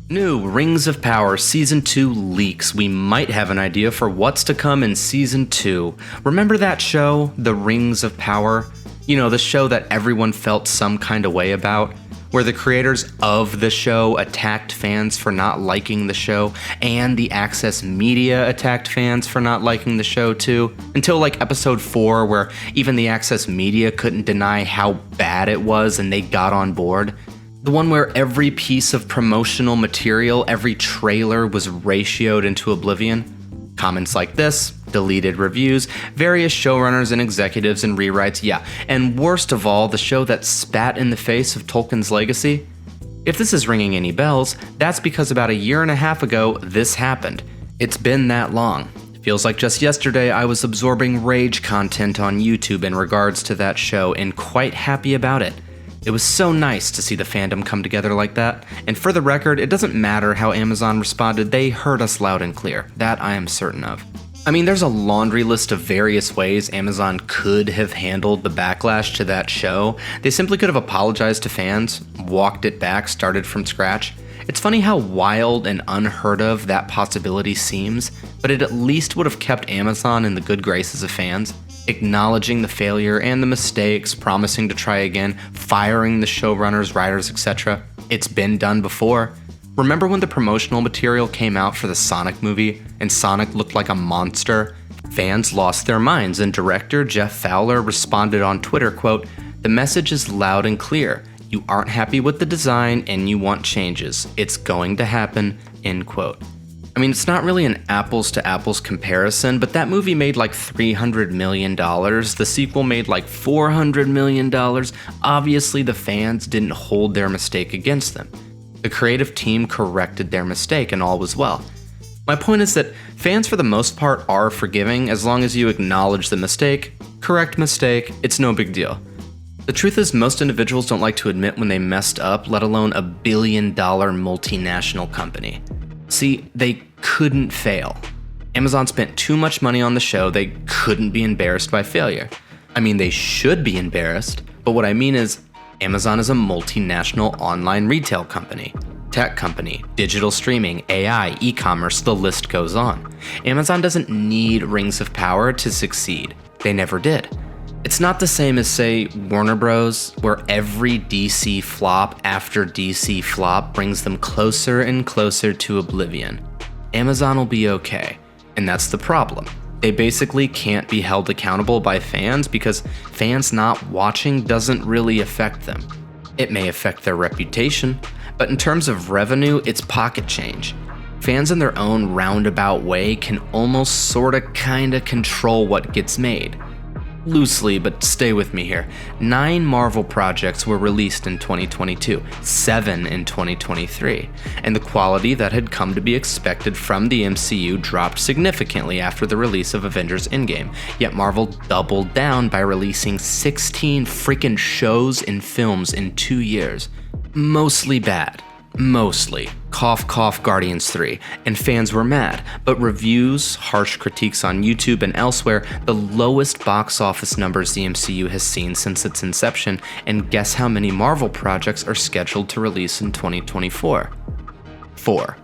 New Rings of Power Season 2 leaks. We might have an idea for what's to come in Season 2. Remember that show, The Rings of Power? You know, the show that everyone felt some kind of way about? Where the creators of the show attacked fans for not liking the show, and the Access Media attacked fans for not liking the show too, until like episode 4 where even the Access Media couldn't deny how bad it was and they got on board. The one where every piece of promotional material, every trailer was ratioed into oblivion. Comments like this, deleted reviews, various showrunners and executives and rewrites, yeah, and worst of all, the show that spat in the face of Tolkien's legacy. If this is ringing any bells, that's because about a year and a half ago, this happened. It's been that long. It feels like just yesterday I was absorbing rage content on YouTube in regards to that show and quite happy about it. It was so nice to see the fandom come together like that, and for the record, it doesn't matter how Amazon responded, they heard us loud and clear. That I am certain of. I mean, there's a laundry list of various ways Amazon could have handled the backlash to that show. They simply could have apologized to fans, walked it back, started from scratch. It's funny how wild and unheard of that possibility seems, but it at least would have kept Amazon in the good graces of fans. Acknowledging the failure and the mistakes, promising to try again, firing the showrunners, writers, etc. It's been done before. Remember when the promotional material came out for the Sonic movie and Sonic looked like a monster? Fans lost their minds and director Jeff Fowler responded on Twitter, quote, "The message is loud and clear. You aren't happy with the design and you want changes. It's going to happen," end quote. I mean, it's not really an apples to apples comparison, but that movie made like $300 million. The sequel made like $400 million. Obviously, the fans didn't hold their mistake against them. The creative team corrected their mistake and all was well. My point is that fans for the most part are forgiving as long as you acknowledge the mistake, correct mistake, it's no big deal. The truth is most individuals don't like to admit when they messed up, let alone a billion-dollar multinational company. See, they couldn't fail. Amazon spent too much money on the show, they couldn't be embarrassed by failure. I mean, they should be embarrassed, but what I mean is, Amazon is a multinational online retail company, tech company, digital streaming, AI, e-commerce, the list goes on. Amazon doesn't need Rings of Power to succeed. They never did. It's not the same as, say, Warner Bros., where every DC flop after DC flop brings them closer and closer to oblivion. Amazon will be okay, and that's the problem. They basically can't be held accountable by fans because fans not watching doesn't really affect them. It may affect their reputation, but in terms of revenue, it's pocket change. Fans in their own roundabout way can almost sorta kinda control what gets made. Loosely, but stay with me here. 9 Marvel projects were released in 2022, 7 in 2023, and the quality that had come to be expected from the MCU dropped significantly after the release of Avengers Endgame, yet Marvel doubled down by releasing 16 freaking shows and films in 2 years. Mostly bad. Mostly. Cough cough Guardians 3, and fans were mad, but reviews, harsh critiques on YouTube and elsewhere, the lowest box office numbers the MCU has seen since its inception, and guess how many Marvel projects are scheduled to release in 2024? 4.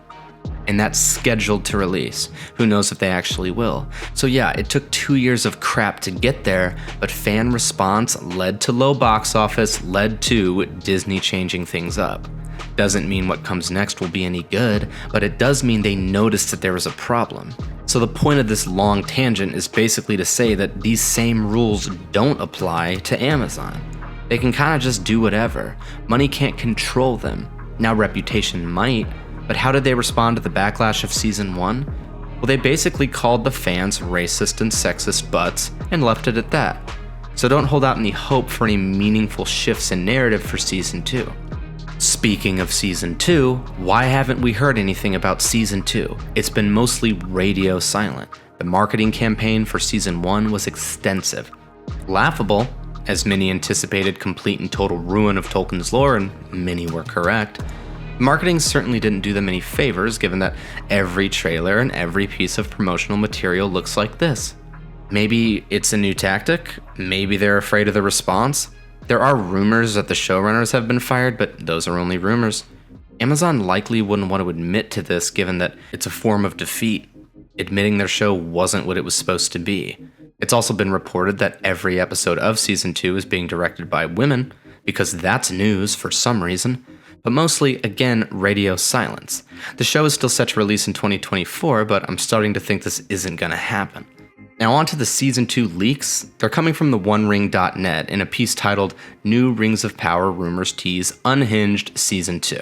And that's scheduled to release. Who knows if they actually will. So yeah, it took 2 years of crap to get there, but fan response led to low box office, led to Disney changing things up. Doesn't mean what comes next will be any good, but it does mean they noticed that there was a problem. So the point of this long tangent is basically to say that these same rules don't apply to Amazon. They can kinda just do whatever. Money can't control them. Now reputation might, but how did they respond to the backlash of Season 1? Well, they basically called the fans racist and sexist butts and left it at that. So don't hold out any hope for any meaningful shifts in narrative for Season 2. Speaking of Season 2, why haven't we heard anything about Season 2? It's been mostly radio silent. The marketing campaign for Season 1 was extensive. Laughable, as many anticipated complete and total ruin of Tolkien's lore, and many were correct. Marketing certainly didn't do them any favors, given that every trailer and every piece of promotional material looks like this. Maybe it's a new tactic, maybe they're afraid of the response. There are rumors that the showrunners have been fired, but those are only rumors. Amazon likely wouldn't want to admit to this given that it's a form of defeat, admitting their show wasn't what it was supposed to be. It's also been reported that every episode of Season 2 is being directed by women, because that's news for some reason, but mostly, again, radio silence. The show is still set to release in 2024, but I'm starting to think this isn't gonna happen. Now on to the Season 2 leaks. They're coming from the OneRing.net in a piece titled New Rings of Power Rumors Tease Unhinged Season 2.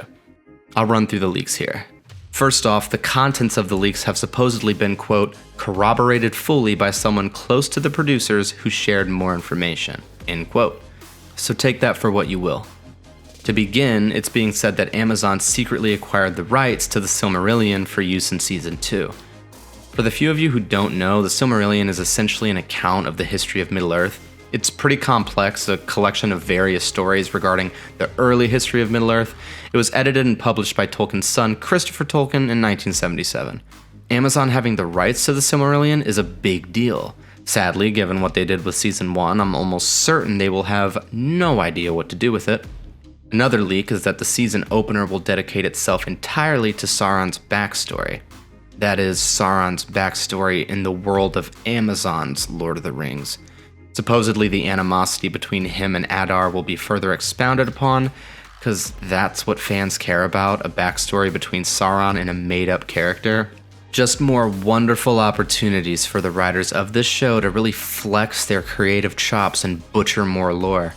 I'll run through the leaks here. First off, the contents of the leaks have supposedly been, quote, corroborated fully by someone close to the producers who shared more information, end quote. So take that for what you will. To begin, it's being said that Amazon secretly acquired the rights to the Silmarillion for use in Season 2. For the few of you who don't know, the Silmarillion is essentially an account of the history of Middle-earth. It's pretty complex, a collection of various stories regarding the early history of Middle-earth. It was edited and published by Tolkien's son, Christopher Tolkien, in 1977. Amazon having the rights to the Silmarillion is a big deal. Sadly, given what they did with Season 1, I'm almost certain they will have no idea what to do with it. Another leak is that the season opener will dedicate itself entirely to Sauron's backstory. That is, Sauron's backstory in the world of Amazon's Lord of the Rings. Supposedly, the animosity between him and Adar will be further expounded upon, because that's what fans care about, a backstory between Sauron and a made-up character. Just more wonderful opportunities for the writers of this show to really flex their creative chops and butcher more lore.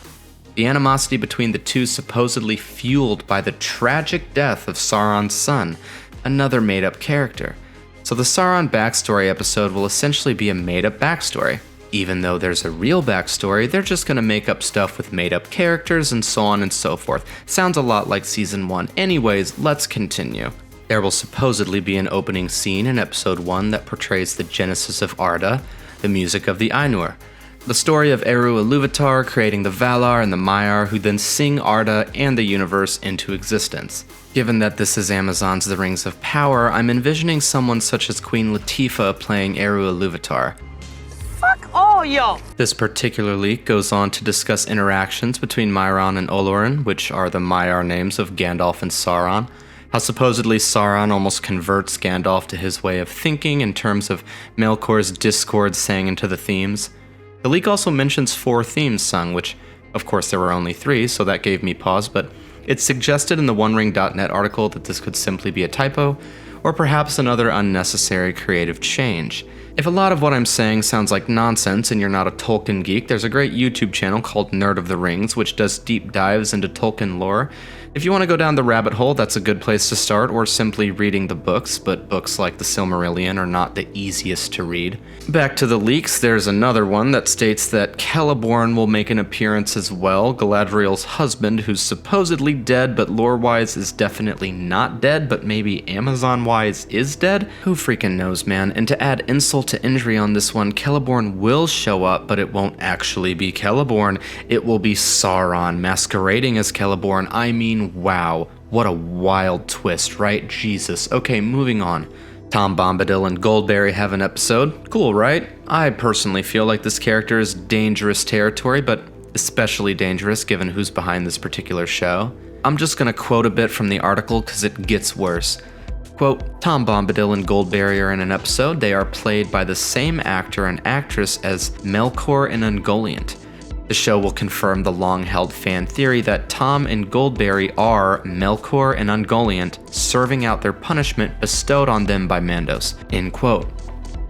The animosity between the two supposedly fueled by the tragic death of Sauron's son, another made-up character. So the Sauron backstory episode will essentially be a made-up backstory. Even though there's a real backstory, they're just gonna make up stuff with made-up characters and so on and so forth. Sounds a lot like Season 1. Anyways, let's continue. There will supposedly be an opening scene in Episode 1 that portrays the genesis of Arda, the music of the Ainur. The story of Eru Ilúvatar creating the Valar and the Maiar, who then sing Arda and the universe into existence. Given that this is Amazon's The Rings of Power, I'm envisioning someone such as Queen Latifah playing Eru Ilúvatar. Fuck all y'all! This particular leak goes on to discuss interactions between Mairon and Olorin, which are the Maiar names of Gandalf and Sauron. How supposedly Sauron almost converts Gandalf to his way of thinking in terms of Melkor's discord sang into the themes. The leak also mentions 4 themes sung, which, of course, there were only 3, so that gave me pause, but it's suggested in the OneRing.net article that this could simply be a typo, or perhaps another unnecessary creative change. If a lot of what I'm saying sounds like nonsense and you're not a Tolkien geek, there's a great YouTube channel called Nerd of the Rings, which does deep dives into Tolkien lore. If you want to go down the rabbit hole, that's a good place to start, or simply reading the books, but books like the Silmarillion are not the easiest to read. Back to the leaks, there's another one that states that Celeborn will make an appearance as well, Galadriel's husband, who's supposedly dead, but lore-wise is definitely not dead, but maybe Amazon-wise is dead? Who freaking knows, man? And to add insult to injury on this one, Celeborn will show up, but it won't actually be Celeborn. It will be Sauron masquerading as Celeborn. I mean, wow, what a wild twist, right? Jesus. Okay, moving on. Tom Bombadil and Goldberry have an episode. Cool, right? I personally feel like this character is dangerous territory, but especially dangerous given who's behind this particular show. I'm just gonna quote a bit from the article because it gets worse. Quote, Tom Bombadil and Goldberry are in an episode. They are played by the same actor and actress as Melkor and Ungoliant. The show will confirm the long-held fan theory that Tom and Goldberry are Melkor and Ungoliant serving out their punishment bestowed on them by Mandos, end quote.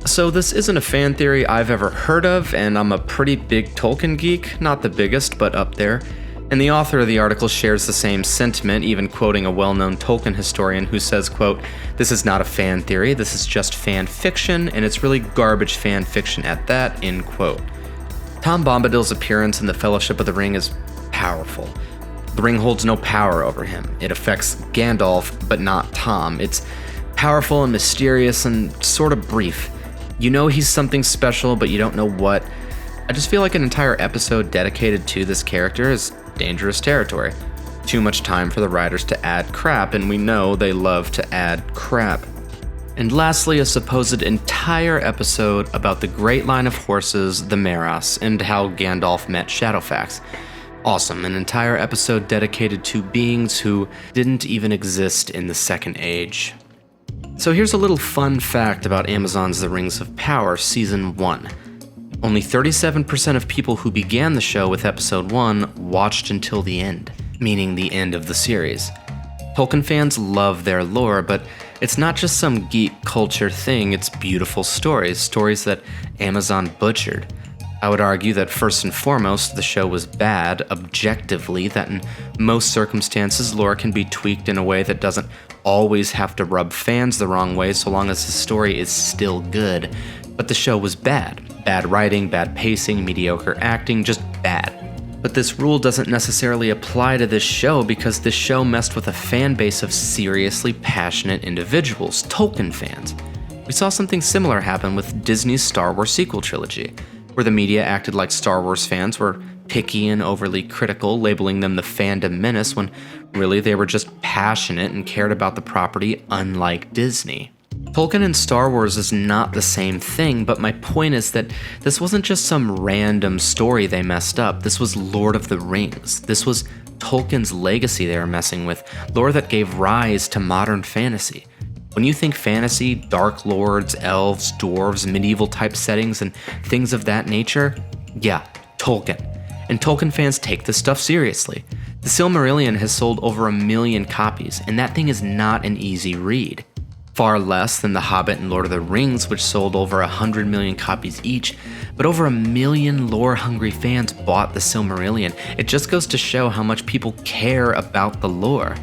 So this isn't a fan theory I've ever heard of, and I'm a pretty big Tolkien geek, not the biggest, but up there. And the author of the article shares the same sentiment, even quoting a well-known Tolkien historian who says, quote, this is not a fan theory, this is just fan fiction, and it's really garbage fan fiction at that, end quote. Tom Bombadil's appearance in the Fellowship of the Ring is powerful. The ring holds no power over him. It affects Gandalf, but not Tom. It's powerful and mysterious and sort of brief. You know he's something special, but you don't know what. I just feel like an entire episode dedicated to this character is dangerous territory. Too much time for the writers to add crap, and we know they love to add crap. And lastly, a supposed entire episode about the great line of horses, the Meras, and how Gandalf met Shadowfax. Awesome, an entire episode dedicated to beings who didn't even exist in the Second Age. So here's a little fun fact about Amazon's The Rings of Power Season 1. Only 37% of people who began the show with Episode 1 watched until the end, meaning the end of the series. Tolkien fans love their lore, but it's not just some geek culture thing, it's beautiful stories that Amazon butchered. I would argue that first and foremost, the show was bad, objectively, that in most circumstances, lore can be tweaked in a way that doesn't always have to rub fans the wrong way so long as the story is still good. But the show was bad. Bad writing, bad pacing, mediocre acting, just bad. But this rule doesn't necessarily apply to this show because this show messed with a fan base of seriously passionate individuals, Tolkien fans. We saw something similar happen with Disney's Star Wars sequel trilogy, where the media acted like Star Wars fans were picky and overly critical, labeling them the fandom menace when really they were just passionate and cared about the property, unlike Disney. Tolkien and Star Wars is not the same thing, but my point is that this wasn't just some random story they messed up. This was Lord of the Rings. This was Tolkien's legacy they were messing with, lore that gave rise to modern fantasy. When you think fantasy, dark lords, elves, dwarves, medieval type settings, and things of that nature, yeah, Tolkien. And Tolkien fans take this stuff seriously. The Silmarillion has sold over 1 million copies, and that thing is not an easy read. Far less than The Hobbit and Lord of the Rings, which sold over 100 million copies each, but over 1 million lore-hungry fans bought the Silmarillion. It just goes to show how much people care about the lore.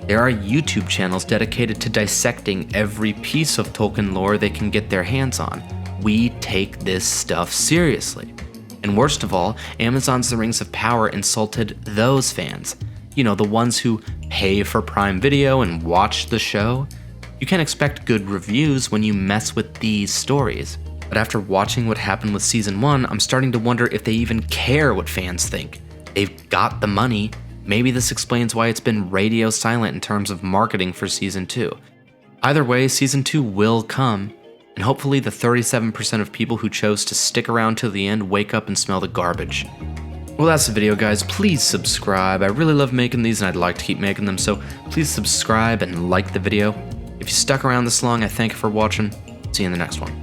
There are YouTube channels dedicated to dissecting every piece of Tolkien lore they can get their hands on. We take this stuff seriously. And worst of all, Amazon's The Rings of Power insulted those fans. You know, the ones who pay for Prime Video and watch the show. You can't expect good reviews when you mess with these stories. But after watching what happened with Season 1, I'm starting to wonder if they even care what fans think. They've got the money. Maybe this explains why it's been radio silent in terms of marketing for Season 2. Either way, Season 2 will come, and hopefully the 37% of people who chose to stick around till the end wake up and smell the garbage. Well, that's the video, guys. Please subscribe. I really love making these and I'd like to keep making them, so please subscribe and like the video. If you stuck around this long, I thank you for watching. See you in the next one.